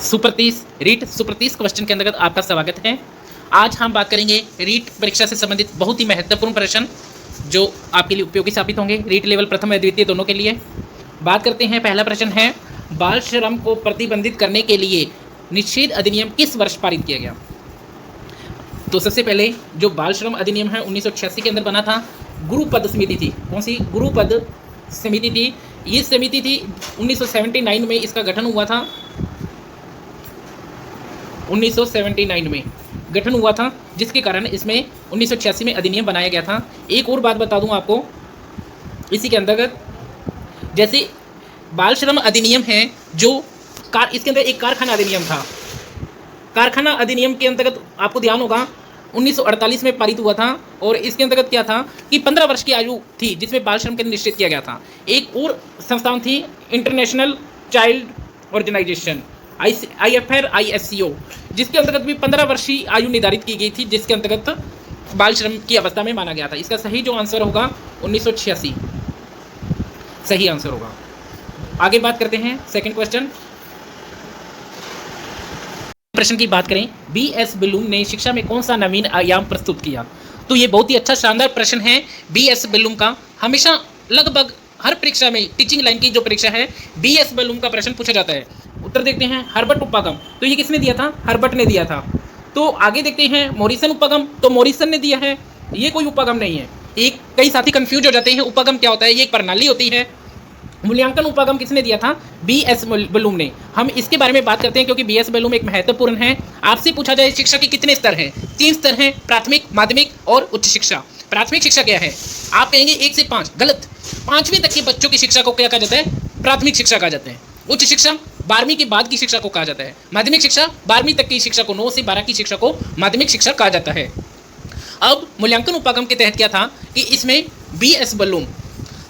सुप्रतीश REET सुप्रतीश question के अंतर्गत आपका स्वागत है। आज हम बात करेंगे रीट परीक्षा से संबंधित बहुत ही महत्वपूर्ण प्रश्न जो आपके लिए उपयोगी साबित होंगे, रीट लेवल प्रथम और द्वितीय दोनों के लिए। बात करते हैं, पहला प्रश्न है, बाल श्रम को प्रतिबंधित करने के लिए निषेध अधिनियम किस वर्ष पारित किया गया? तो सबसे पहले जो बाल श्रम अधिनियम है 1986 के अंदर बना था। गुरुपद समिति थी, कौन सी? गुरुपद समिति थी। ये समिति थी 1979 में इसका गठन हुआ था। 1979 में गठन हुआ था, जिसके कारण इसमें 1986 में अधिनियम बनाया गया था। एक और बात बता दूं आपको इसी के अंतर्गत, जैसे बाल श्रम अधिनियम है जो इसके अंदर एक कारखाना अधिनियम था। कारखाना अधिनियम के अंतर्गत आपको ध्यान होगा 1948 में पारित हुआ था, और इसके अंतर्गत क्या था कि 15 वर्ष की आयु थी जिसमें बाल श्रम के निश्चित किया गया था। एक और संस्थान थी इंटरनेशनल चाइल्ड ऑर्गेनाइजेशन IFR-ISCO, जिसके अंतर्गत भी 15 वर्ष की आयु निर्धारित की गई थी, जिसके अंतर्गत बाल श्रम की अवस्था में माना गया था। इसका सही जो आंसर होगा 1986 सही आंसर होगा। आगे बात करते हैं, सेकंड क्वेश्चन। प्रश्न की बात करें, BS बलूम ने शिक्षा में कौन सा नवीन आयाम प्रस्तुत किया? तो ये बहुत ही अच्छा शानदार प्रश्न है। BS बलूम का हमेशा लगभग हर परीक्षा में, टीचिंग लाइन की जो परीक्षा है, BS बलूम का प्रश्न पूछा जाता है। उत्तर देखते हैं, हर्बर्ट उपागम, तो ये किसने दिया था? हर्बर्ट ने दिया था। तो आगे देखते हैं, मॉरिसन उपागम, तो मॉरिसन ने दिया है। ये कोई उपागम नहीं है। एक कई साथी कंफ्यूज हो जाते हैं, उपागम क्या होता है? ये एक प्रणाली होती है। मूल्यांकन उपागम किसने दिया था? BS बलूम ने। हम इसके बारे में बात करते हैं क्योंकि BS बलूम एक महत्वपूर्ण है। आपसे पूछा जाए शिक्षा के कितने स्तर हैं? 3 स्तर हैं, प्राथमिक, माध्यमिक और उच्च शिक्षा। प्राथमिक शिक्षा क्या है? आप कहेंगे 1 से 5, गलत। 5वीं तक के बच्चों की शिक्षा को क्या कहा जाता है? प्राथमिक शिक्षा कहा जाता है। उच्च शिक्षा 12वीं के बाद की शिक्षा को कहा जाता है। माध्यमिक शिक्षा 12वीं तक की शिक्षा को, 9 से 12 की शिक्षा को माध्यमिक शिक्षा कहा जाता है। अब मूल्यांकन उपागम के तहत क्या था कि इसमें BS बलूम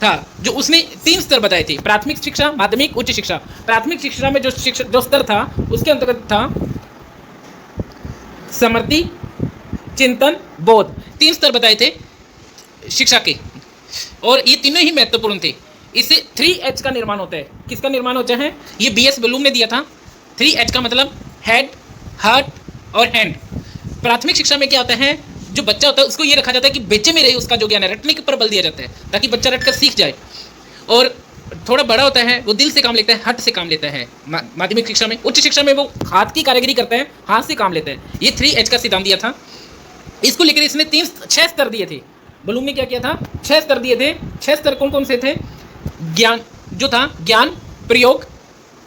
था, जो उसने 3 स्तर बताए थे, प्राथमिक शिक्षा, माध्यमिक, उच्च शिक्षा। प्राथमिक शिक्षा में जो स्तर था उसके अंतर्गत था समृद्धि, चिंतन, बोध। 3 स्तर बताए थे शिक्षा के, और ये तीनों ही महत्वपूर्ण थे। इससे 3H का निर्माण होता है। किसका निर्माण होता है? ये BS बलूम ने दिया था। 3H का मतलब हेड, हार्ट और हैंड। प्राथमिक शिक्षा में क्या होता है? जो बच्चा होता है उसको ये रखा जाता है कि बेचे में रहे उसका जो ज्ञान है, रटने के ऊपर बल दिया जाता है ताकि बच्चा रट कर सीख जाए। और थोड़ा बड़ा होता है वो दिल से काम लेता है, हाथ से काम लेता है माध्यमिक शिक्षा में। उच्च शिक्षा में वो हाथ की कारीगरी करता है, हाथ से काम लेता है। ये 3H का सिद्धांत दिया था। इसको लेकर इसने 6 स्तर दिए थे। बलूम ने क्या किया था? 6 स्तर दिए थे। 6 स्तर कौन कौन से थे? ज्ञान जो था, ज्ञान, प्रयोग,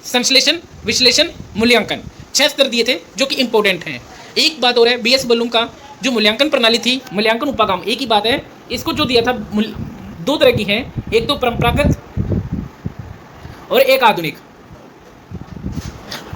संश्लेषण, विश्लेषण, मूल्यांकन। 6 स्तर दिए थे जो कि इंपॉर्टेंट हैं। एक बात और है, BS बलूम का जो मूल्यांकन प्रणाली थी, मूल्यांकन उपागम, एक ही बात है, इसको जो दिया था 2 तरह की है, एक तो परंपरागत और एक आधुनिक।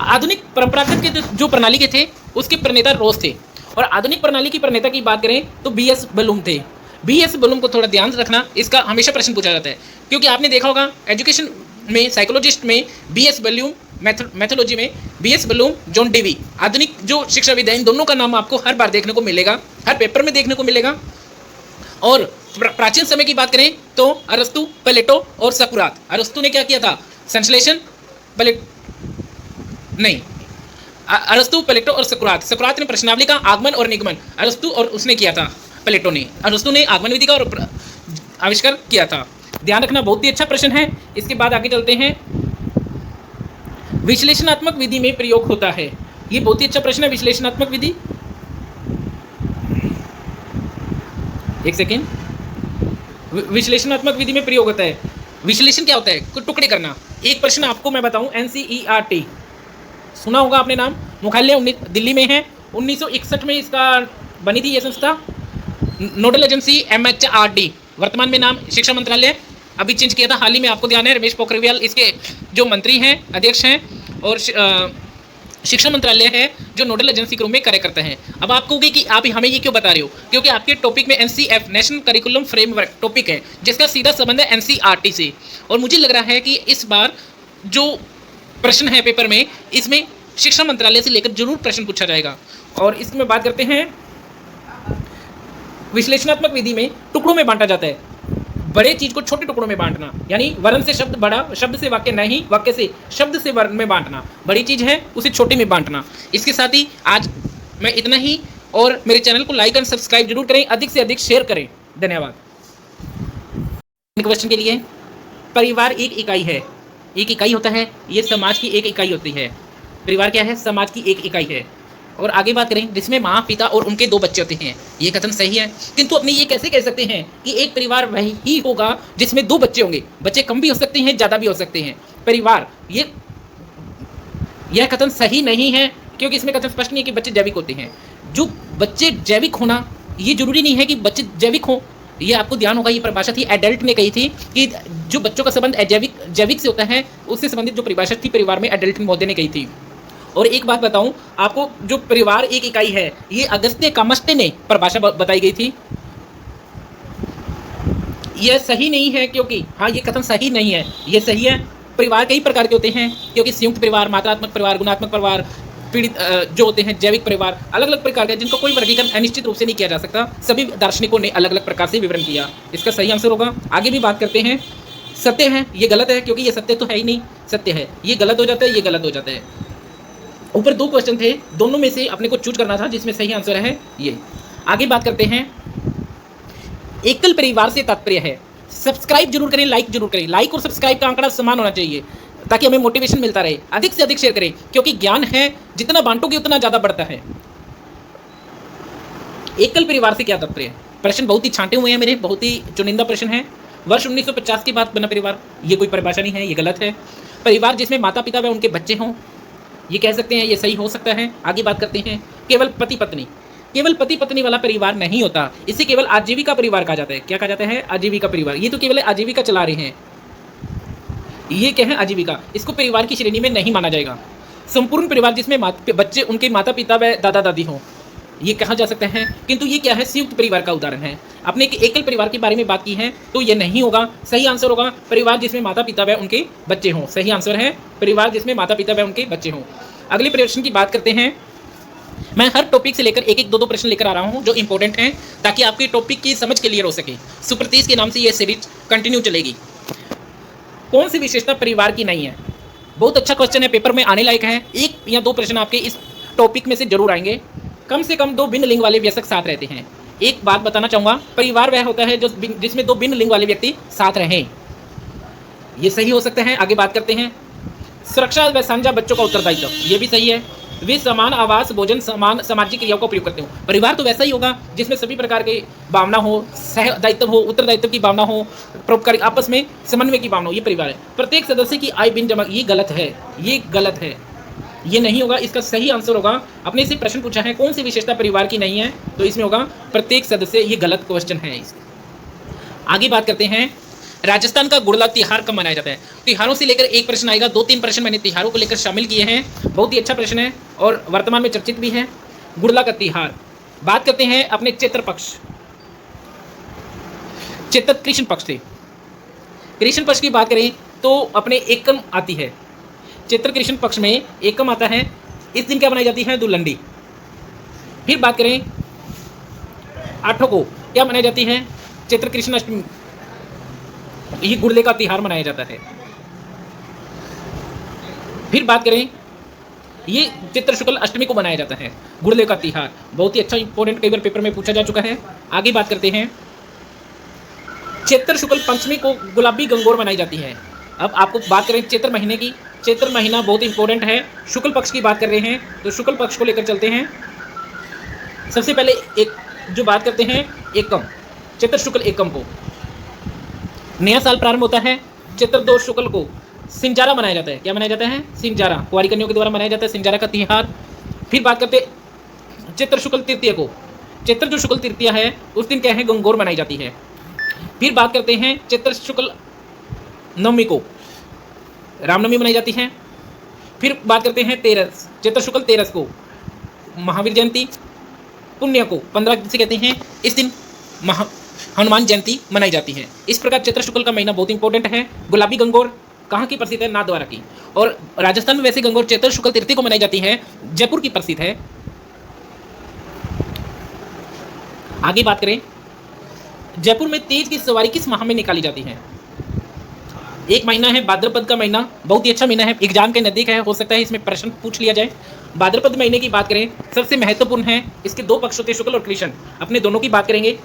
आधुनिक परंपरागत के जो प्रणाली के थे उसके प्रणेता रोस थे, और आधुनिक प्रणाली की प्रणेता की बात करें तो BS बलूम थे। BS बलूम को थोड़ा ध्यान रखना, इसका हमेशा प्रश्न पूछा जाता है, क्योंकि आपने देखा होगा एजुकेशन में, साइकोलॉजिस्ट में BS बलूम, मैथोलॉजी में BS बलूम, जॉन डेवी। आधुनिक जो शिक्षाविद हैं, इन दोनों का नाम आपको हर बार देखने को मिलेगा, हर पेपर में देखने को मिलेगा। और प्राचीन समय की बात करें तो अरस्तु, प्लेटो और सकुरात। अरस्तु ने क्या किया था? संश्लेषण, अरस्तु, प्लेटो और सकुरात। सकुरात ने प्रश्नावली का आगमन और निगमन, अरस्तु और उसने किया था प्लेटो ने। अरस्तु ने आगमन विधि का और आविष्कार किया था। ध्यान रखना, बहुत ही अच्छा प्रश्न है। इसके बाद आगे चलते हैं, विश्लेषणात्मक विधि में प्रयोग होता है। ये बहुत ही अच्छा प्रश्न है, विश्लेषणात्मक विधि। एक सेकेंड, विश्लेषणात्मक विधि में प्रयोग होता है। विश्लेषण क्या होता है? टुकड़े करना। एक प्रश्न आपको मैं बताऊं, NCERT सुना होगा आपने नाम, मुख्यालय दिल्ली में है। 1961 में इसका बनी थी ये संस्था। नोडल एजेंसी MHRD, वर्तमान में नाम शिक्षा मंत्रालय, अभी चेंज किया था हाल ही में, आपको ध्यान है। रमेश पोखरियाल इसके जो मंत्री हैं, अध्यक्ष हैं, और शिक्षा मंत्रालय है जो नोडल एजेंसी के रूप में कार्य करता है। अब आप कहोगे कि आप हमें ये क्यों बता रहे हो? क्योंकि आपके टॉपिक में NCF, national curriculum framework topic है, जिसका सीधा संबंध है NCERT से। और मुझे लग रहा है कि इस बार जो प्रश्न है पेपर में, इसमें शिक्षा मंत्रालय से लेकर जरूर प्रश्न पूछा जाएगा। और इसमें बात करते हैं, विश्लेषणात्मक विधि में टुकड़ों में बांटा जाता है। बड़े चीज को छोटे टुकड़ों में बांटना, यानी वर्ण से शब्द बड़ा, शब्द से वाक्य नहीं, वाक्य से शब्द से वर्ण में बांटना। बड़ी चीज है उसे छोटे में बांटना। इसके साथ ही आज मैं इतना ही, और मेरे चैनल को लाइक एंड सब्सक्राइब जरूर करें, अधिक से अधिक शेयर करें। धन्यवाद। क्वेश्चन के लिए, परिवार एक इकाई है। एक इकाई होता है, ये समाज की एक इकाई होती है। परिवार क्या है? समाज की एक इकाई है। और आगे बात करें, जिसमें माँ, पिता और उनके 2 बच्चे होते हैं। ये कथन सही है, किंतु अपने ये कैसे कह सकते हैं कि एक परिवार वही होगा जिसमें 2 बच्चे होंगे? बच्चे कम भी हो सकते हैं, ज़्यादा भी हो सकते हैं। परिवार, यह कथन सही नहीं है, क्योंकि इसमें कथन स्पष्ट नहीं है कि बच्चे जैविक होते हैं। जो बच्चे जैविक होना, ये जरूरी नहीं है कि बच्चे जैविक हों। ये आपको ध्यान होगा, ये परिभाषा थी एडल्ट ने कही थी कि जो बच्चों का संबंध जैविक से होता है, उससे संबंधित जो परिभाषा थी परिवार में, एडल्ट महोदय ने कही थी। और एक बात बताऊं आपको, जो परिवार एक इकाई है, ये अगस्त्य कामस्ते ने परिभाषा बताई गई थी। यह सही नहीं है, क्योंकि हाँ, ये कथन सही नहीं है। ये सही है, परिवार कई प्रकार के होते हैं, क्योंकि संयुक्त परिवार, मात्रात्मक परिवार, गुणात्मक परिवार, पीड़ित जो होते हैं, जैविक परिवार, अलग अलग प्रकार के, जिनको कोई वर्गीकरण अनिश्चित रूप से नहीं किया जा सकता। सभी दार्शनिकों ने अलग अलग प्रकार से विवरण किया। इसका सही आंसर होगा। आगे भी बात करते हैं। सत्य है, ये गलत है, क्योंकि ये सत्य तो है ही नहीं। सत्य है, ये गलत हो जाता है, ये गलत हो जाता है। ऊपर 2 क्वेश्चन थे, दोनों में से अपने को चूज करना था, जिसमें सही आंसर है ये। आगे बात करते हैं। एकल परिवार से तात्पर्य है। सब्सक्राइब जरूर करें, लाइक जरूर करें। लाइक और सब्सक्राइब का आंकड़ा समान होना चाहिए, ताकि हमें मोटिवेशन मिलता रहे। अधिक से अधिक शेयर करें, क्योंकि ज्ञान है, जितना बांटोगे उतना ज्यादा बढ़ता है। एकल परिवार से क्या तात्पर्य? प्रश्न बहुत ही छांटे हुए हैं मेरे, बहुत ही चुनिंदा प्रश्न है। वर्ष 1950 के बाद बना परिवार, ये कोई परिभाषा नहीं है, ये गलत है। परिवार जिसमें माता पिता व उनके बच्चे हों, ये कह सकते हैं, ये सही हो सकता है। आगे बात करते हैं। केवल पति पत्नी, केवल पति पत्नी वाला परिवार नहीं होता, इसे केवल आजीविका परिवार कहा जाता है। क्या कहा जाता है? आजीविका परिवार। ये तो केवल आजीविका चला रहे हैं, ये क्या है? आजीविका। इसको परिवार की श्रेणी में नहीं माना जाएगा। संपूर्ण परिवार जिसमें बच्चे, उनके माता पिता व दादा दादी हों, ये कहा जा सकता है, किंतु ये क्या है? संयुक्त परिवार का उदाहरण है। आपने एक एकल परिवार के बारे में बात की है, तो ये नहीं होगा। सही आंसर होगा परिवार जिसमें माता पिता व उनके बच्चे हों। सही आंसर है परिवार जिसमें माता पिता व उनके बच्चे हों। अगले प्रश्न की बात करते हैं। मैं हर टॉपिक से लेकर एक 2 प्रश्न लेकर आ रहा हूं, जो इंपॉर्टेंट हैं, ताकि आपकी टॉपिक की समझ क्लियर हो सके। सुप्रतीश के नाम से यह सीरीज कंटिन्यू चलेगी। कौन सी विशेषता परिवार की नहीं है? बहुत अच्छा क्वेश्चन है, पेपर में आने लायक है। 1 या 2 प्रश्न आपके इस टॉपिक में से जरूर आएंगे। कम से कम 2 भिन्न लिंग वाले वयस्क साथ रहते हैं। एक बात बताना चाहूंगा, परिवार वह होता है जो जिसमें 2 भिन्न लिंग वाले व्यक्ति साथ रहें। ये सही हो सकता है। आगे बात करते हैं। सुरक्षा व साझा बच्चों का उत्तरदायित्व, ये भी सही है। वे समान आवास, भोजन, समान सामाजिक क्रियाओं का प्रयोग करते हो। परिवार तो वैसा ही होगा जिसमें सभी प्रकार की भावना हो, सह दायित्व हो, उत्तरदायित्व की भावना हो, परोपकारी, आपस में समन्वय की भावना हो, ये परिवार है। प्रत्येक सदस्य की आय बिन जमा, ये गलत है, ये गलत है, ये नहीं होगा। इसका सही आंसर होगा, अपने से प्रश्न पूछा है कौन सी विशेषता परिवार की नहीं है, तो इसमें होगा प्रत्येक सदस्य। ये गलत क्वेश्चन है। आगे बात करते हैं। राजस्थान का गुड़ला तिहार कब मनाया जाता है? तिहारों से लेकर एक प्रश्न आएगा। 2-3 प्रश्न मैंने तिहारों को लेकर शामिल किए हैं। बहुत ही अच्छा प्रश्न है और वर्तमान में चर्चित भी है। गुड़ला का तिहार। बात करते हैं अपने चैत्र पक्ष, चैत्र कृष्ण पक्ष से। कृष्ण पक्ष की बात करें तो अपने एकम आती है। चैत्र कृष्ण पक्ष में एकम आता है। इस दिन क्या मनाई जाती है? दुलंडी। फिर बात करें 8 को क्या मनाई जाती है? चैत्र कृष्ण अष्टमी। ये गुड़ले का तिहार मनाया जाता है। फिर बात करें, ये चित्र शुक्ल अष्टमी को मनाया जाता है गुड़ले का तिहार। बहुत ही अच्छा इंपॉर्टेंट, कई बार पेपर में पूछा जा चुका है। आगे बात करते हैं। चैत्र शुक्ल पंचमी को गुलाबी गंगोर मनाई जाती है। अब आपको बात करें चैत्र महीने की। चैत्र महीना बहुत इंपॉर्टेंट है। शुक्ल पक्ष की बात कर रहे हैं, तो शुक्ल पक्ष को लेकर चलते हैं। सबसे पहले एक जो बात करते हैं एकम, चैत्र शुक्ल एकम को नया साल प्रारंभ होता है। चैत्र 2 शुक्ल को सिंजारा मनाया जाता है। क्या मनाया जाता है? सिंजारा। कुंवारी कन्याओं के द्वारा मनाया जाता है सिंजारा का तिहार। फिर बात करते चैत्र शुक्ल तृतीय को। चैत्र जो शुक्ल तृतीया है उस दिन क्या है? गंगोर मनाई जाती है। फिर बात करते हैं चैत्र शुक्ल नवमी को रामनवमी मनाई जाती है। फिर बात करते हैं 13 चैत्र शुक्ल 13 को महावीर जयंती। पुण्य को 15 से कहते हैं। इस दिन हनुमान जयंती मनाई जाती है। इस प्रकार चैत्र शुक्ल का महीना बहुत इंपॉर्टेंट है। गुलाबी गंगोर कहाँ की प्रसिद्ध है? नाथद्वारा की। और राजस्थान में वैसे गंगोर चैत्र शुक्ल तृतीय को मनाई जाती है, जयपुर की प्रसिद्ध है। आगे बात करें, जयपुर में तीज की सवारी किस माह में निकाली जाती है? एक महीना है भाद्रपद का महीना, बहुत ही अच्छा महीना है, एग्जाम के नज़दीक है, हो सकता है इसमें प्रश्न पूछ लिया जाए। भाद्रपद महीने की बात करें, सबसे महत्वपूर्ण है, इसके दो पक्ष होते हैं, शुक्ल और कृष्ण, अपने दोनों की बात करेंगे।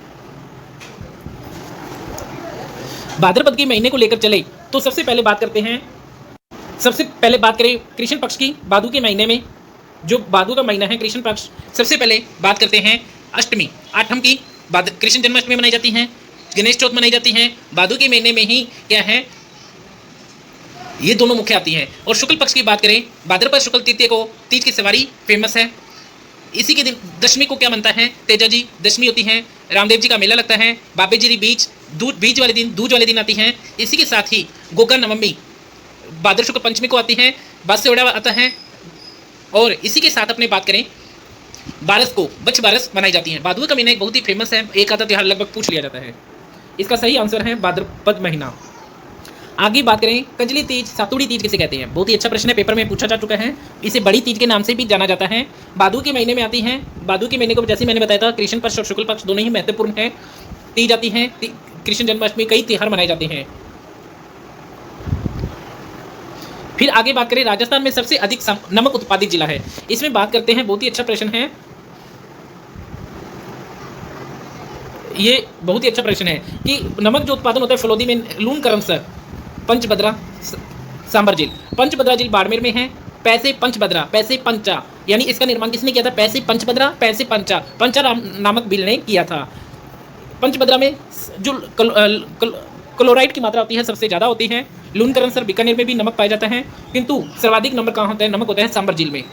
भाद्रपद के महीने को लेकर चले तो सबसे पहले बात करते हैं, सबसे पहले बात करें कृष्ण पक्ष की, भादु के महीने में, जो भादु का महीना है कृष्ण पक्ष, सबसे पहले बात करते हैं अष्टमी, आठम की कृष्ण जन्माष्टमी मनाई जाती है, गणेश चौथ मनाई जाती है। भादु के महीने में ही क्या है, ये दोनों मुख्य आती हैं। और शुक्ल पक्ष की बात करें, भाद्रपद शुक्ल तृतीय को तीज की सवारी फेमस है। इसी के दिन दशमी को क्या बनता है, तेजा जी दशमी होती है, रामदेव जी का मेला लगता है, बाबे जी बीज बीज वाले दिन, दूज वाले दिन आती हैं। इसी के साथ ही गोकर नवमी भाद्र शुक्ल पंचमी को आती है, बास्यौड़ा आता है। और इसी के साथ अपने बात करें, बारस को बच्छ बारस मनाई जाती है। भादुआ का महीना एक बहुत ही फेमस है, एक आधा त्योहार लगभग पूछ लिया जाता है। इसका सही आंसर है भाद्रपद महीना। आगे बात करें, कंजली तीज, सातुड़ी तीज किसे कहते हैं? बहुत ही अच्छा प्रश्न है, पेपर में पूछा जा चुका है। इसे बड़ी तीज के नाम से भी जाना जाता है। भादु के महीने में आती हैं। भादु के महीने को जैसे मैंने बताया था, कृष्ण पक्ष और शुक्ल पक्ष दोनों ही महत्वपूर्ण है। तीज आती है, कृष्ण जन्माष्टमी, कई त्योहार मनाए जाते हैं। फिर आगे बात करें, राजस्थान में सबसे अधिक नमक उत्पादित जिला है। इसमें बात करते हैं, बहुत ही अच्छा प्रश्न है, ये बहुत ही अच्छा प्रश्न है कि नमक जो उत्पादन होता है फलोदी में, लून करमसर, पंचभद्रा, सांबर झील। पंचभद्रा झील बाड़मेर में है। पैसे पंचभद्रा, पैसे पंचा, यानी इसका निर्माण किसने किया था? पैसे पंचभद्रा, पैसे पंचा, पंचा नामक बिल ने किया था। पंचभद्रा में जो क्लोराइड की मात्रा होती है सबसे ज़्यादा होती है। लून करमसर बीकानेर में भी नमक पाया जाता है, किंतु सर्वाधिक नंबर कहाँ होता है, नमक होता है सांबर झील में।